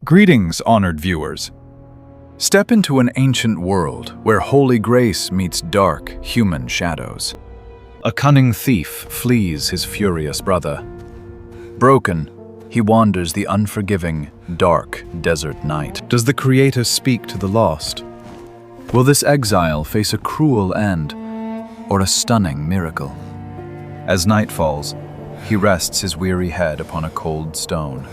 Greetings, honored viewers. Step into an ancient world where holy grace meets dark human shadows. A cunning thief flees his furious brother. Broken, he wanders the unforgiving, dark desert night. Does the Creator speak to the lost? Will this exile face a cruel end or a stunning miracle? As night falls, he rests his weary head upon a cold stone.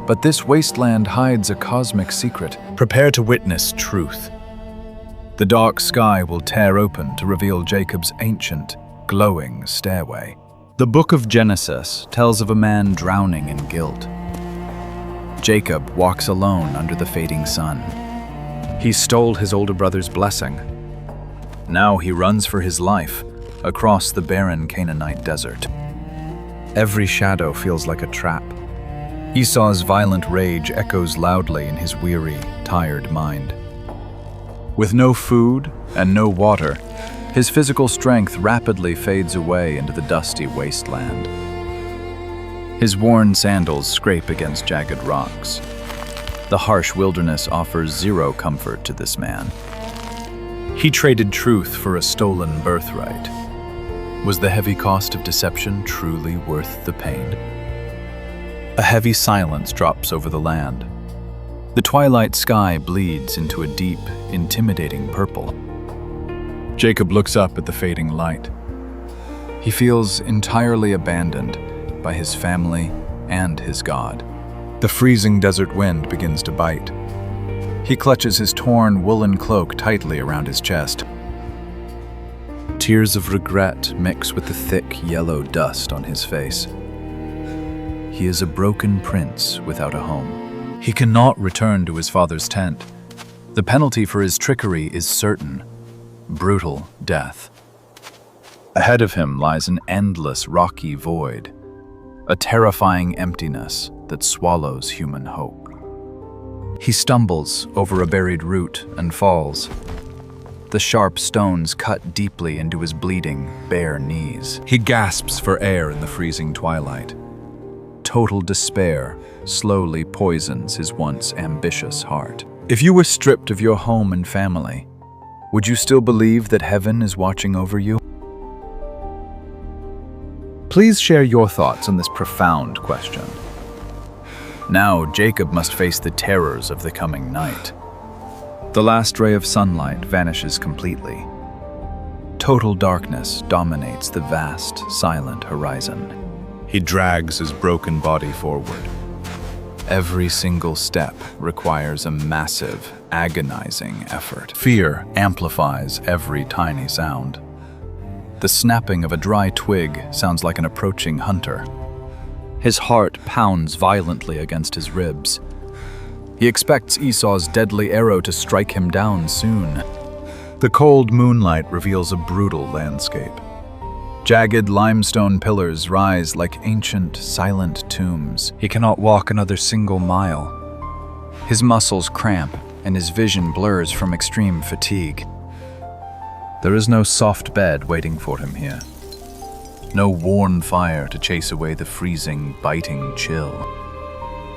But this wasteland hides a cosmic secret. Prepare to witness truth. The dark sky will tear open to reveal Jacob's ancient, glowing stairway. The book of Genesis tells of a man drowning in guilt. Jacob walks alone under the fading sun. He stole his older brother's blessing. Now he runs for his life across the barren Canaanite desert. Every shadow feels like a trap. Esau's violent rage echoes loudly in his weary, tired mind. With no food and no water, his physical strength rapidly fades away into the dusty wasteland. His worn sandals scrape against jagged rocks. The harsh wilderness offers zero comfort to this man. He traded truth for a stolen birthright. Was the heavy cost of deception truly worth the pain? A heavy silence drops over the land. The twilight sky bleeds into a deep, intimidating purple. Jacob looks up at the fading light. He feels entirely abandoned by his family and his God. The freezing desert wind begins to bite. He clutches his torn woolen cloak tightly around his chest. Tears of regret mix with the thick yellow dust on his face. He is a broken prince without a home. He cannot return to his father's tent. The penalty for his trickery is certain: brutal death. Ahead of him lies an endless rocky void, a terrifying emptiness that swallows human hope. He stumbles over a buried root and falls. The sharp stones cut deeply into his bleeding, bare knees. He gasps for air in the freezing twilight. Total despair slowly poisons his once ambitious heart. If you were stripped of your home and family, would you still believe that heaven is watching over you? Please share your thoughts on this profound question. Now Jacob must face the terrors of the coming night. The last ray of sunlight vanishes completely. Total darkness dominates the vast, silent horizon. He drags his broken body forward. Every single step requires a massive, agonizing effort. Fear amplifies every tiny sound. The snapping of a dry twig sounds like an approaching hunter. His heart pounds violently against his ribs. He expects Esau's deadly arrow to strike him down soon. The cold moonlight reveals a brutal landscape. Jagged limestone pillars rise like ancient, silent tombs. He cannot walk another single mile. His muscles cramp, and his vision blurs from extreme fatigue. There is no soft bed waiting for him here. No worn fire to chase away the freezing, biting chill.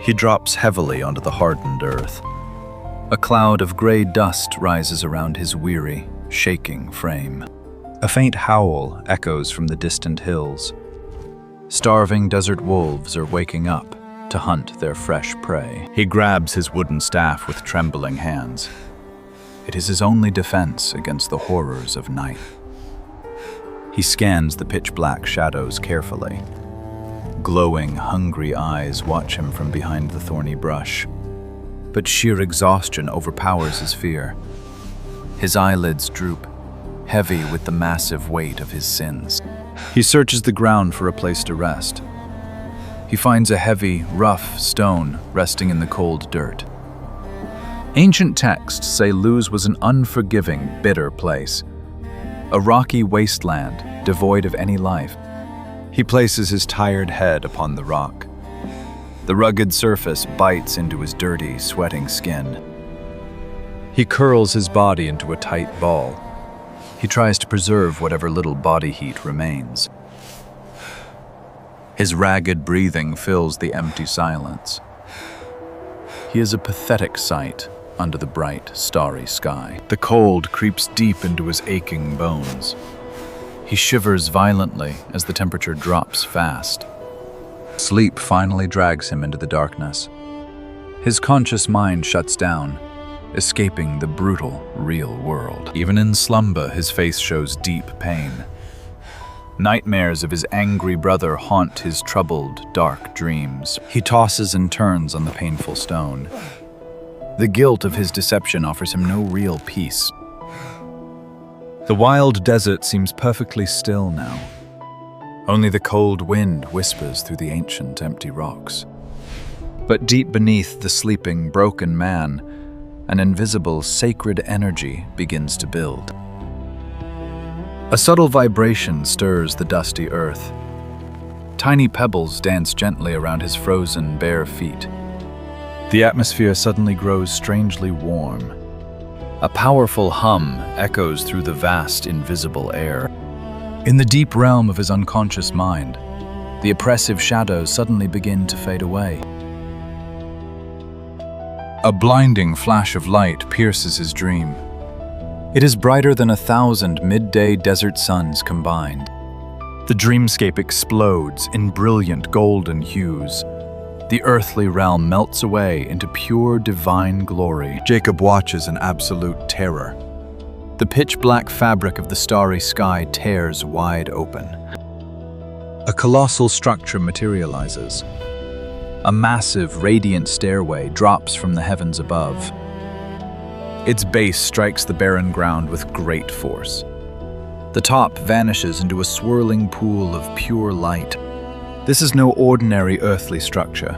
He drops heavily onto the hardened earth. A cloud of gray dust rises around his weary, shaking frame. A faint howl echoes from the distant hills. Starving desert wolves are waking up to hunt their fresh prey. He grabs his wooden staff with trembling hands. It is his only defense against the horrors of night. He scans the pitch-black shadows carefully. Glowing, hungry eyes watch him from behind the thorny brush. But sheer exhaustion overpowers his fear. His eyelids droop, heavy with the massive weight of his sins. He searches the ground for a place to rest. He finds a heavy, rough stone resting in the cold dirt. Ancient texts say Luz was an unforgiving, bitter place, a rocky wasteland devoid of any life. He places his tired head upon the rock. The rugged surface bites into his dirty, sweating skin. He curls his body into a tight ball. He tries to preserve whatever little body heat remains. His ragged breathing fills the empty silence. he is a pathetic sight under the bright, starry sky. The cold creeps deep into his aching bones. He shivers violently as the temperature drops fast. Sleep finally drags him into the darkness. His conscious mind shuts down, escaping the brutal, real world. Even in slumber, his face shows deep pain. Nightmares of his angry brother haunt his troubled, dark dreams. He tosses and turns on the painful stone. The guilt of his deception offers him no real peace. The wild desert seems perfectly still now. Only the cold wind whispers through the ancient, empty rocks. But deep beneath the sleeping, broken man, an invisible, sacred energy begins to build. A subtle vibration stirs the dusty earth. Tiny pebbles dance gently around his frozen, bare feet. The atmosphere suddenly grows strangely warm. A powerful hum echoes through the vast, invisible air. In the deep realm of his unconscious mind, the oppressive shadows suddenly begin to fade away. A blinding flash of light pierces his dream. It is brighter than 1,000 midday desert suns combined. The dreamscape explodes in brilliant golden hues. The earthly realm melts away into pure divine glory. Jacob watches in absolute terror. The pitch-black fabric of the starry sky tears wide open. A colossal structure materializes. A massive, radiant stairway drops from the heavens above. Its base strikes the barren ground with great force. The top vanishes into a swirling pool of pure light. This is no ordinary earthly structure.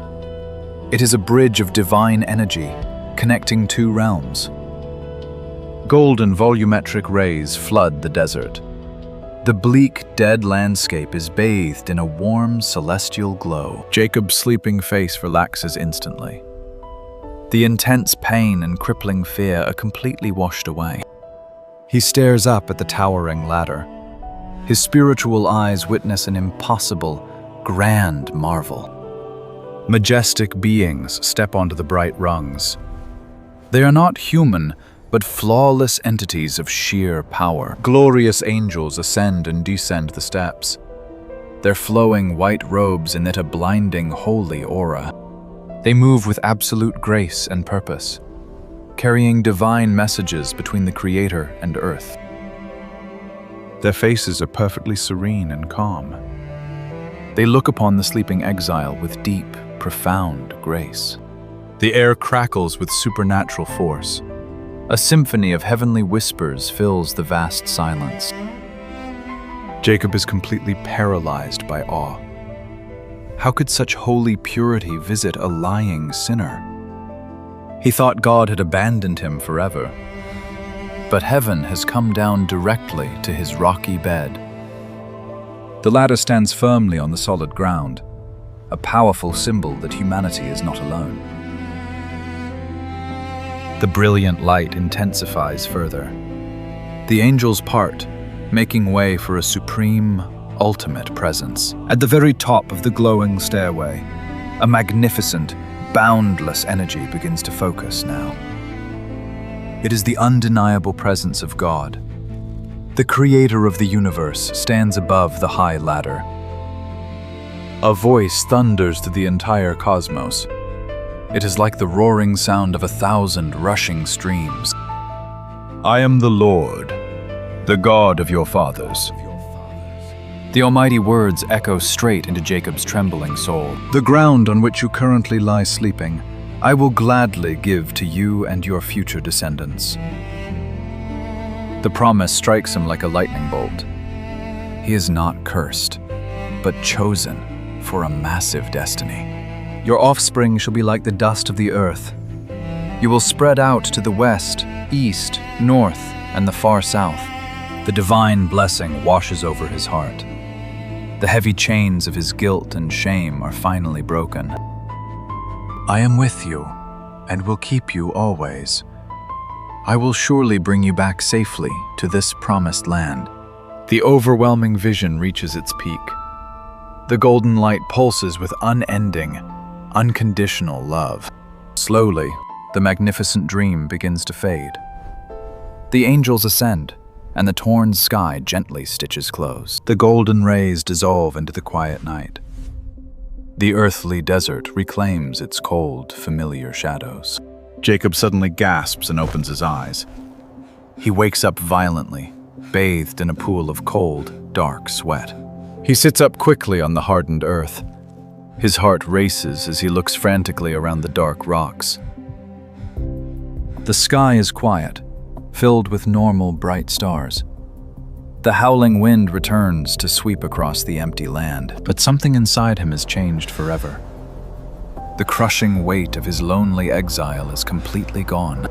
It is a bridge of divine energy, connecting two realms. Golden volumetric rays flood the desert. The bleak, dead landscape is bathed in a warm, celestial glow. Jacob's sleeping face relaxes instantly. The intense pain and crippling fear are completely washed away. He stares up at the towering ladder. His spiritual eyes witness an impossible, grand marvel. Majestic beings step onto the bright rungs. They are not human, but flawless entities of sheer power. Glorious angels ascend and descend the steps. Their flowing white robes emit a blinding, holy aura. They move with absolute grace and purpose, carrying divine messages between the Creator and earth. Their faces are perfectly serene and calm. They look upon the sleeping exile with deep, profound grace. The air crackles with supernatural force. A symphony of heavenly whispers fills the vast silence. Jacob is completely paralyzed by awe. How could such holy purity visit a lying sinner? He thought God had abandoned him forever. But heaven has come down directly to his rocky bed. The ladder stands firmly on the solid ground, a powerful symbol that humanity is not alone. The brilliant light intensifies further. The angels part, making way for a supreme, ultimate presence. At the very top of the glowing stairway, a magnificent, boundless energy begins to focus now. It is the undeniable presence of God. The Creator of the universe stands above the high ladder. A voice thunders through the entire cosmos. It is like the roaring sound of 1,000 rushing streams. I am the Lord, the God of your fathers. The almighty words echo straight into Jacob's trembling soul. The ground on which you currently lie sleeping, I will gladly give to you and your future descendants. The promise strikes him like a lightning bolt. He is not cursed, but chosen for a massive destiny. Your offspring shall be like the dust of the earth. You will spread out to the west, east, north, and the far south. The divine blessing washes over his heart. The heavy chains of his guilt and shame are finally broken. I am with you, and will keep you always. I will surely bring you back safely to this promised land. The overwhelming vision reaches its peak. The golden light pulses with unending, unconditional love. Slowly, the magnificent dream begins to fade. The angels ascend, and the torn sky gently stitches close. The golden rays dissolve into the quiet night. The earthly desert reclaims its cold, familiar shadows. Jacob suddenly gasps and opens his eyes. He wakes up violently, bathed in a pool of cold, dark sweat. He sits up quickly on the hardened earth. His heart races as he looks frantically around the dark rocks. The sky is quiet, filled with normal bright stars. The howling wind returns to sweep across the empty land, but something inside him has changed forever. The crushing weight of his lonely exile is completely gone.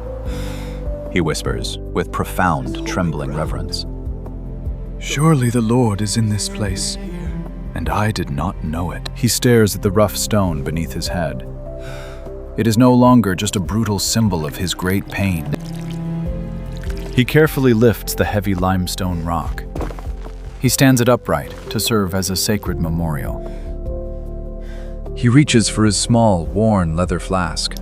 He whispers with profound, trembling reverence, "Surely the Lord is in this place, and I did not know it." He stares at the rough stone beneath his head. It is no longer just a brutal symbol of his great pain. He carefully lifts the heavy limestone rock. He stands it upright to serve as a sacred memorial. He reaches for his small, worn leather flask.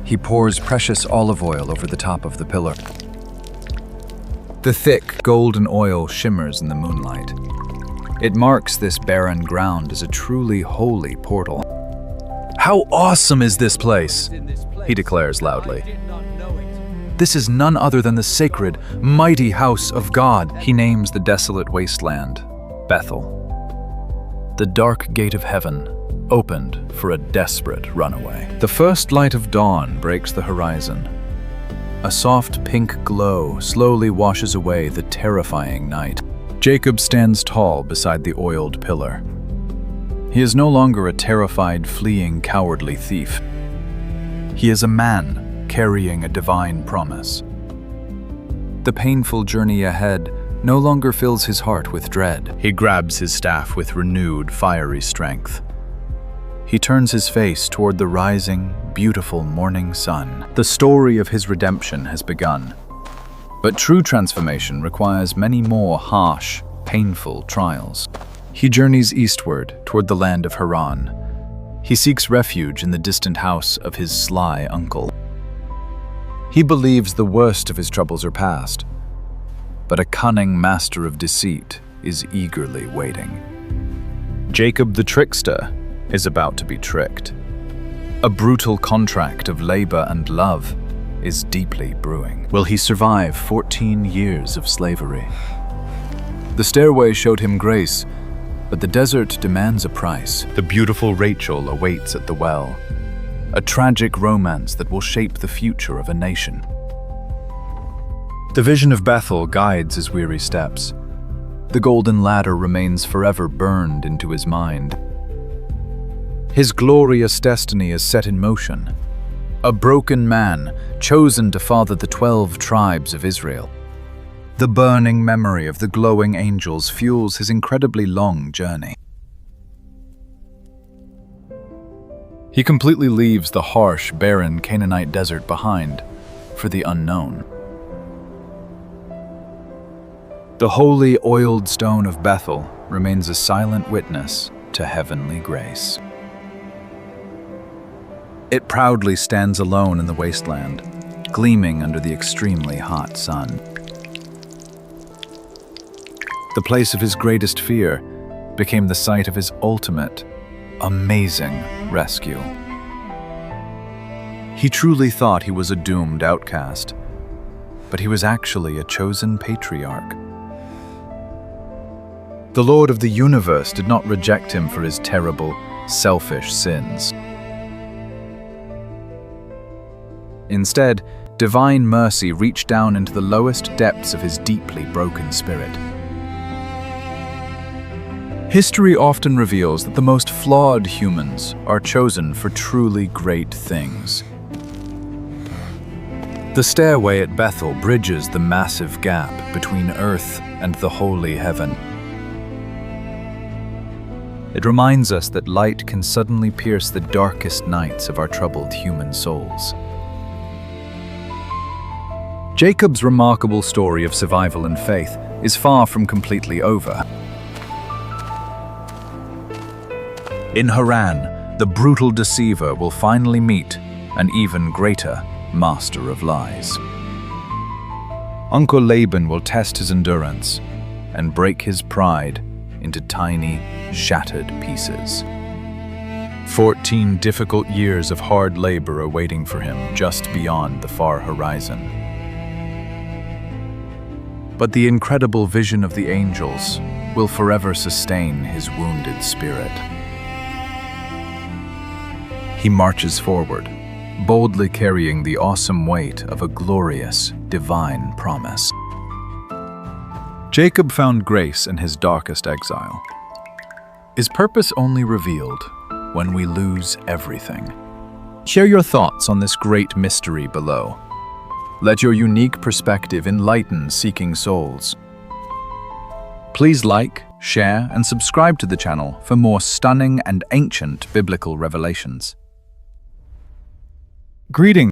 He pours precious olive oil over the top of the pillar. The thick, golden oil shimmers in the moonlight. It marks this barren ground as a truly holy portal. "How awesome is this place?" he declares loudly. "This is none other than the sacred, mighty house of God." He names the desolate wasteland Bethel. The dark gate of heaven opened for a desperate runaway. The first light of dawn breaks the horizon. A soft pink glow slowly washes away the terrifying night. Jacob stands tall beside the oiled pillar. He is no longer a terrified, fleeing, cowardly thief. He is a man carrying a divine promise. The painful journey ahead no longer fills his heart with dread. He grabs his staff with renewed, fiery strength. He turns his face toward the rising, beautiful morning sun. The story of his redemption has begun. But true transformation requires many more harsh, painful trials. He journeys eastward toward the land of Haran. He seeks refuge in the distant house of his sly uncle. He believes the worst of his troubles are past, but a cunning master of deceit is eagerly waiting. Jacob the trickster is about to be tricked. A brutal contract of labor and love is deeply brewing. Will he survive 14 years of slavery? The stairway showed him grace, but the desert demands a price. The beautiful Rachel awaits at the well, a tragic romance that will shape the future of a nation. The vision of Bethel guides his weary steps. The golden ladder remains forever burned into his mind. His glorious destiny is set in motion. A broken man chosen to father the 12 tribes of Israel. The burning memory of the glowing angels fuels his incredibly long journey. He completely leaves the harsh, barren Canaanite desert behind for the unknown. The holy oiled stone of Bethel remains a silent witness to heavenly grace. It proudly stands alone in the wasteland, gleaming under the extremely hot sun. The place of his greatest fear became the site of his ultimate, amazing rescue. He truly thought he was a doomed outcast, but he was actually a chosen patriarch. The Lord of the universe did not reject him for his terrible, selfish sins. Instead, divine mercy reached down into the lowest depths of his deeply broken spirit. History often reveals that the most flawed humans are chosen for truly great things. The stairway at Bethel bridges the massive gap between earth and the holy heaven. It reminds us that light can suddenly pierce the darkest nights of our troubled human souls. Jacob's remarkable story of survival and faith is far from completely over. In Haran, the brutal Deceiver will finally meet an even greater master of lies. Uncle Laban will test his endurance and break his pride into tiny, shattered pieces. 14 difficult years of hard labor are waiting for him just beyond the far horizon. But the incredible vision of the angels will forever sustain his wounded spirit. He marches forward, boldly carrying the awesome weight of a glorious, divine promise. Jacob found grace in his darkest exile. Is purpose only revealed when we lose everything? Share your thoughts on this great mystery below. Let your unique perspective enlighten seeking souls. Please like, share, and subscribe to the channel for more stunning and ancient biblical revelations. Greetings.